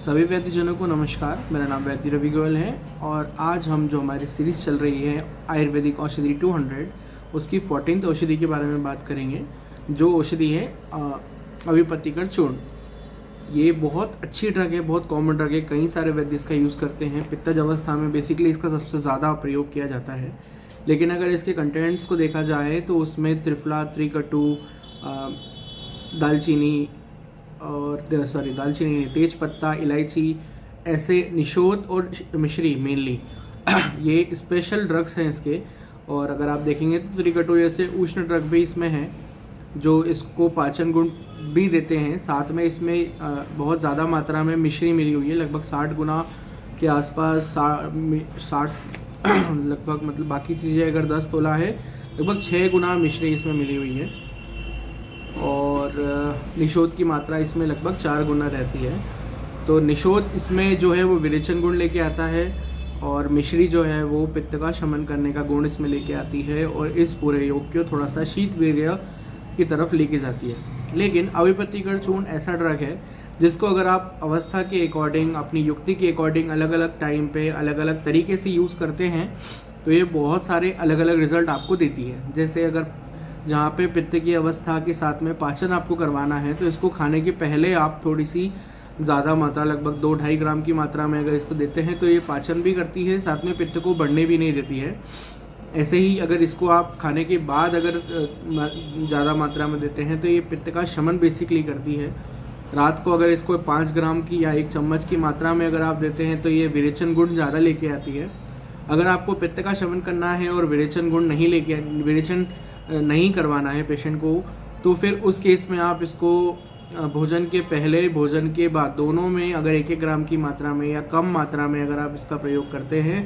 सभी वैद्यजनों को नमस्कार। मेरा नाम वैद्य रवि गोयल है और आज हम जो हमारी सीरीज़ चल रही है आयुर्वेदिक औषधि 200 उसकी 14th औषधि के बारे में बात करेंगे। जो औषधि है अभिपत्तिकर चूर्ण। ये बहुत अच्छी ड्रग है, बहुत कॉमन ड्रग है, कई सारे वैद्य इसका यूज़ करते हैं। पित्तज अवस्था में बेसिकली इसका सबसे ज़्यादा प्रयोग किया जाता है। लेकिन अगर इसके कंटेंट्स को देखा जाए तो उसमें त्रिफला, त्रिकटु, दालचीनी और दालचीनी नहीं, तेज पत्ता, इलायची, ऐसे निशोद और मिश्री मेनली ये स्पेशल ड्रग्स हैं इसके। और अगर आप देखेंगे तो त्रिकटु जैसे उष्ण ड्रग भी इसमें हैं जो इसको पाचन गुण भी देते हैं। साथ में इसमें बहुत ज़्यादा मात्रा में मिश्री मिली हुई है, लगभग 60 गुना के आसपास। 60 लगभग, मतलब बाकी चीज़ें अगर 10 तोला है, लगभग 6 गुना मिश्री इसमें मिली हुई है। और निशोद की मात्रा इसमें लगभग 4 गुना रहती है। तो निशोद इसमें जो है वो विरेचन गुण लेके आता है और मिश्री जो है वो पित्त का शमन करने का गुण इसमें लेके आती है और इस पूरे योग को थोड़ा सा शीत वीर्य की तरफ लेके जाती है। लेकिन अभिपत्तिकर चूर्ण ऐसा ड्रग है जिसको अगर आप अवस्था के अकॉर्डिंग, अपनी युक्ति के अकॉर्डिंग अलग अलग टाइम पे अलग अलग तरीके से यूज़ करते हैं तो ये बहुत सारे अलग अलग रिजल्ट आपको देती है। जैसे अगर जहाँ पे पित्त की अवस्था के साथ में पाचन आपको करवाना है तो इसको खाने के पहले आप थोड़ी सी ज़्यादा मात्रा, लगभग 2-2.5 ग्राम की मात्रा में अगर इसको देते हैं तो ये पाचन भी करती है, साथ में पित्त को बढ़ने भी नहीं देती है। ऐसे ही अगर इसको आप खाने के बाद अगर ज़्यादा मात्रा में देते हैं तो ये पित्त का शमन बेसिकली करती है। रात को अगर इसको 5 ग्राम की या 1 चम्मच की मात्रा में अगर आप देते हैं तो ये विरेचन गुण ज़्यादा लेके आती है। अगर आपको पित्त का शमन करना है और विरेचन नहीं करवाना है पेशेंट को, तो फिर उस केस में आप इसको भोजन के पहले, भोजन के बाद, दोनों में अगर 1-1 ग्राम की मात्रा में या कम मात्रा में अगर आप इसका प्रयोग करते हैं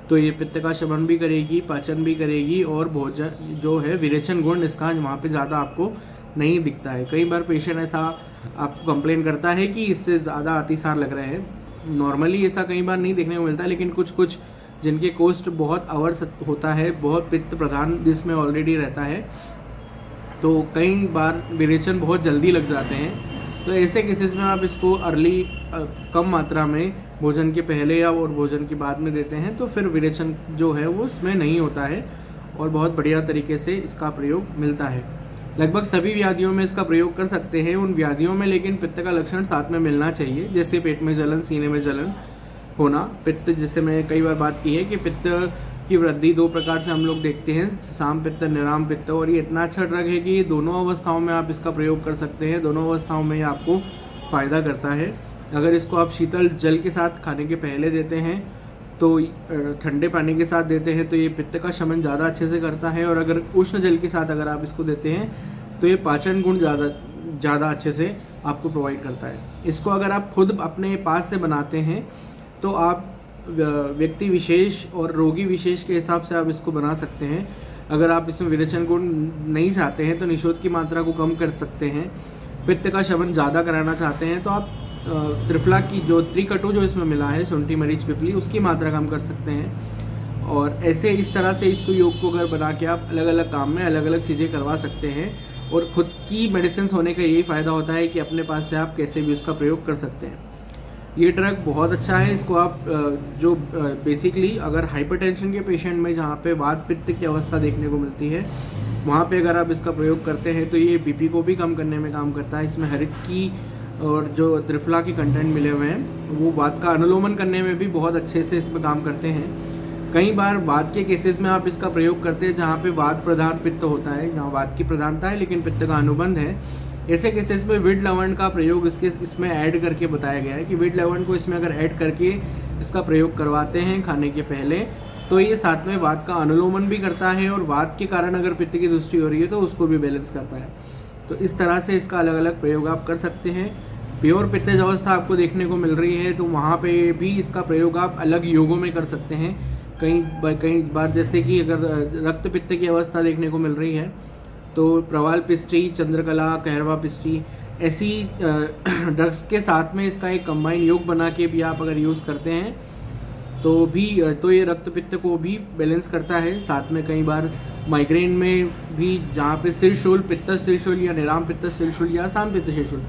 तो ये पित्त का शमन भी करेगी, पाचन भी करेगी और भोजन जो है विरेचन गुण इसका वहाँ पे ज़्यादा आपको नहीं दिखता है। कई बार पेशेंट ऐसा आपको कंप्लेन करता है कि इससे ज़्यादा अतिसार लग रहे हैं। नॉर्मली ऐसा कई बार नहीं देखने को मिलता है, लेकिन कुछ जिनके कोस्ट बहुत अवर्स होता है, बहुत पित्त प्रधान जिसमें ऑलरेडी रहता है, तो कई बार विरेचन बहुत जल्दी लग जाते हैं। तो ऐसे केसेस में आप इसको अर्ली कम मात्रा में भोजन के पहले या और भोजन के बाद में देते हैं तो फिर विरेचन जो है वो इसमें नहीं होता है और बहुत बढ़िया तरीके से इसका प्रयोग मिलता है। लगभग सभी व्याधियों में इसका प्रयोग कर सकते हैं। उन व्याधियों में लेकिन पित्त का लक्षण साथ में मिलना चाहिए, जैसे पेट में जलन, सीने में जलन होना। पित्त, जैसे मैं कई बार बात की है कि पित्त की वृद्धि 2 प्रकार से हम लोग देखते हैं, साम पित्त, निराम पित्त। और ये इतना अच्छा ड्रग है कि ये दोनों अवस्थाओं में आप इसका प्रयोग कर सकते हैं। दोनों अवस्थाओं में ये आपको फ़ायदा करता है। अगर इसको आप शीतल जल के साथ खाने के पहले देते हैं तो ठंडे पानी के साथ देते हैं तो ये पित्त का शमन ज़्यादा अच्छे से करता है। और अगर उष्ण जल के साथ अगर आप इसको देते हैं तो ये पाचन गुण ज़्यादा अच्छे से आपको प्रोवाइड करता है। इसको अगर आप खुद अपने पास से बनाते हैं तो आप व्यक्ति विशेष और रोगी विशेष के हिसाब से आप इसको बना सकते हैं। अगर आप इसमें विरेचन गुण नहीं चाहते हैं तो निशोद की मात्रा को कम कर सकते हैं। पित्त का शमन ज़्यादा कराना चाहते हैं तो आप त्रिफला की जो त्रिकटु जो इसमें मिला है, शुंठी, मरीच, पिपली, उसकी मात्रा कम कर सकते हैं। और ऐसे इस तरह से इसको योग को अगर बना के आप अलग अलग काम में अलग अलग चीज़ें करवा सकते हैं। और खुद की मेडिसिन होने का यही फ़ायदा होता है कि अपने पास से आप कैसे भी उसका प्रयोग कर सकते हैं। ये ड्रग बहुत अच्छा है। इसको आप जो बेसिकली अगर हाइपरटेंशन के पेशेंट में जहाँ पे वात पित्त की अवस्था देखने को मिलती है, वहाँ पे अगर आप इसका प्रयोग करते हैं तो ये बीपी को भी कम करने में काम करता है। इसमें हरित की और जो त्रिफला की कंटेंट मिले हुए हैं वो वात का अनुलोमन करने में भी बहुत अच्छे से इसमें काम करते हैं। कई बार वात के केसेस में आप इसका प्रयोग करते हैं जहाँ पे वात प्रधान पित्त होता है, जहाँ वात की प्रधानता है लेकिन पित्त का अनुबंध है। ऐसे केसेस में विड लवण का प्रयोग इसमें ऐड करके बताया गया है कि विड लवण को इसमें अगर ऐड करके इसका प्रयोग करवाते हैं खाने के पहले तो ये साथ में वात का अनुलोमन भी करता है और वात के कारण अगर पित्त की दृष्टि हो रही है तो उसको भी बैलेंस करता है। तो इस तरह से इसका अलग अलग प्रयोग आप कर सकते हैं। प्योर पित्तज अवस्था आपको देखने को मिल रही है तो वहाँ पे भी इसका प्रयोग आप अलग योगों में कर सकते हैं। कई बार जैसे कि अगर रक्त पित्त की अवस्था देखने को मिल रही है तो प्रवाल पिष्टी, चंद्रकला, कहरवा पिष्टी, ऐसी ड्रग्स के साथ में इसका एक कंबाइन योग बना के भी आप अगर यूज़ करते हैं तो ये रक्त पित्त को भी बैलेंस करता है। साथ में कई बार माइग्रेन में भी जहाँ पे सिरशूल, पित्त सिरशूल या निराम पित्त सिरशूल या साम पित्त सिरशूल,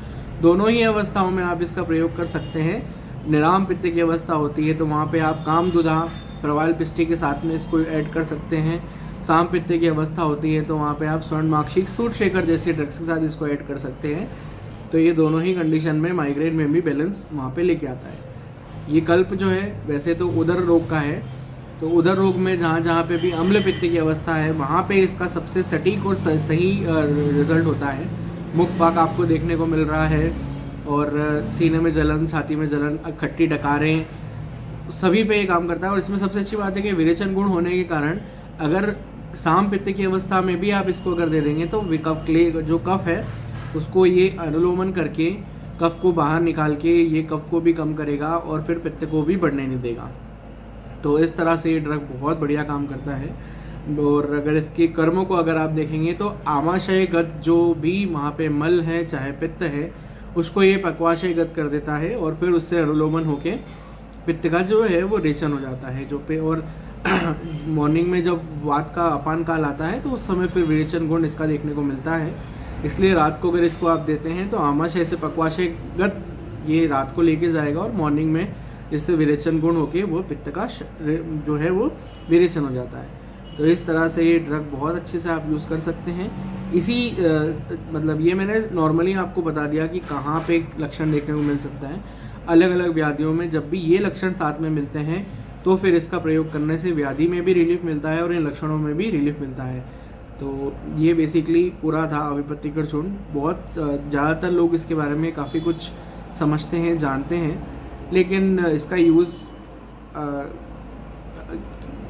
दोनों ही अवस्थाओं में आप इसका प्रयोग कर सकते हैं। निराम पित्त की अवस्था होती है तो वहाँ पे आप कामदुधा प्रवाल पिष्टी के साथ में इसको ऐड कर सकते हैं। साम पित्त की अवस्था होती है तो वहाँ पे आप स्वर्णमाक्षी सूट शेकर जैसे ड्रग्स के साथ इसको ऐड कर सकते हैं। तो ये दोनों ही कंडीशन में माइग्रेन में भी बैलेंस वहाँ पे लेके आता है। ये कल्प जो है वैसे तो उदर रोग का है, तो उदर रोग में जहाँ जहाँ पे भी अम्ल पित्त की अवस्था है वहाँ पे इसका सबसे सटीक और सही रिजल्ट होता है। मुख पाक आपको देखने को मिल रहा है और सीने में जलन, छाती में जलन, खट्टी डकारें, सभी पे ये काम करता है। और इसमें सबसे अच्छी बात है कि विरेचन गुण होने के कारण अगर साम पित्त की अवस्था में भी आप इसको अगर दे देंगे तो कफ जो कफ है उसको ये अनुलोमन करके कफ को बाहर निकाल के ये कफ को भी कम करेगा और फिर पित्त को भी बढ़ने नहीं देगा। तो इस तरह से ये ड्रग बहुत बढ़िया काम करता है। और अगर इसके कर्मों को अगर आप देखेंगे तो आमाशयगत जो भी वहाँ पे मल है चाहे पित्त है उसको ये पक्वाशयगत कर देता है और फिर उससे अनुलोमन होके पित्त का जो है वो रेचन हो जाता है जो पे। और मॉर्निंग में जब वात का अपान काल आता है तो उस समय फिर विरेचन गुण इसका देखने को मिलता है। इसलिए रात को अगर इसको आप देते हैं तो आमाशय से पक्वाशयगत ये रात को लेके जाएगा और मॉर्निंग में इससे विरेचन गुण होके वो पित्त का जो है वो विरेचन हो जाता है। तो इस तरह से ये ड्रग बहुत अच्छे से आप यूज़ कर सकते हैं। इसी मतलब ये मैंने नॉर्मली आपको बता दिया कि कहाँ पे लक्षण देखने को मिल सकता है। अलग अलग व्याधियों में जब भी ये लक्षण साथ में मिलते हैं तो फिर इसका प्रयोग करने से व्याधि में भी रिलीफ मिलता है और इन लक्षणों में भी रिलीफ मिलता है। तो ये बेसिकली पूरा था अभिपत्तिकर चूर्ण। बहुत ज़्यादातर लोग इसके बारे में काफ़ी कुछ समझते हैं, जानते हैं, लेकिन इसका यूज़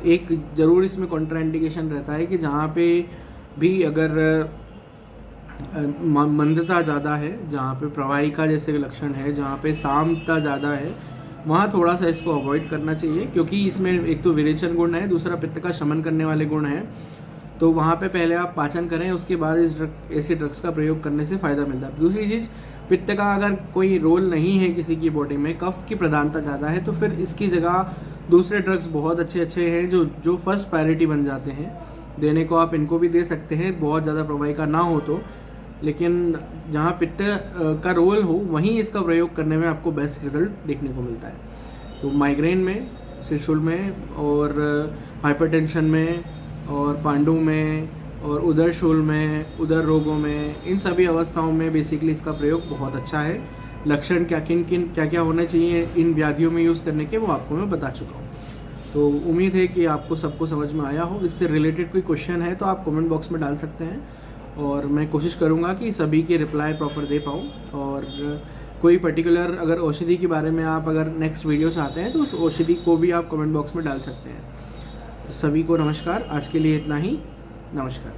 एक ज़रूर इसमें कॉन्ट्राइंडिकेशन रहता है कि जहाँ पे भी अगर मंदता ज़्यादा है, जहाँ पे प्रवाहिका जैसे लक्षण है, जहाँ पे सामता ज़्यादा है, वहाँ थोड़ा सा इसको अवॉइड करना चाहिए क्योंकि इसमें एक तो विरेचन गुण है, दूसरा पित्त का शमन करने वाले गुण हैं। तो वहाँ पे पहले आप पाचन करें, उसके बाद ऐसे ड्रग्स का प्रयोग करने से फ़ायदा मिलता है। दूसरी चीज़, पित्त का अगर कोई रोल नहीं है किसी की बॉडी में, कफ की प्रधानता ज़्यादा है, तो फिर इसकी जगह दूसरे ड्रग्स बहुत अच्छे हैं जो फर्स्ट प्रायोरिटी बन जाते हैं देने को। आप इनको भी दे सकते हैं, बहुत ज़्यादा प्रवाहिका ना हो तो, लेकिन जहाँ पित्त का रोल हो वहीं इसका प्रयोग करने में आपको बेस्ट रिजल्ट देखने को मिलता है। तो माइग्रेन में, त्रिशूल में और हाइपरटेंशन में और पांडु में और उदर शूल में, उदर रोगों में, इन सभी अवस्थाओं में बेसिकली इसका प्रयोग बहुत अच्छा है। लक्षण क्या होने चाहिए इन व्याधियों में यूज़ करने के, वो आपको मैं बता चुका हूँ। तो उम्मीद है कि आपको सबको समझ में आया हो। इससे रिलेटेड कोई क्वेश्चन है तो आप कमेंट बॉक्स में डाल सकते हैं और मैं कोशिश करूँगा कि सभी के रिप्लाई प्रॉपर दे पाऊँ। और कोई पर्टिकुलर अगर औषधि के बारे में आप अगर नेक्स्ट वीडियो चाहते हैं तो उस औषधि को भी आप कमेंट बॉक्स में डाल सकते हैं। तो सभी को नमस्कार, आज के लिए इतना ही। नमस्कार।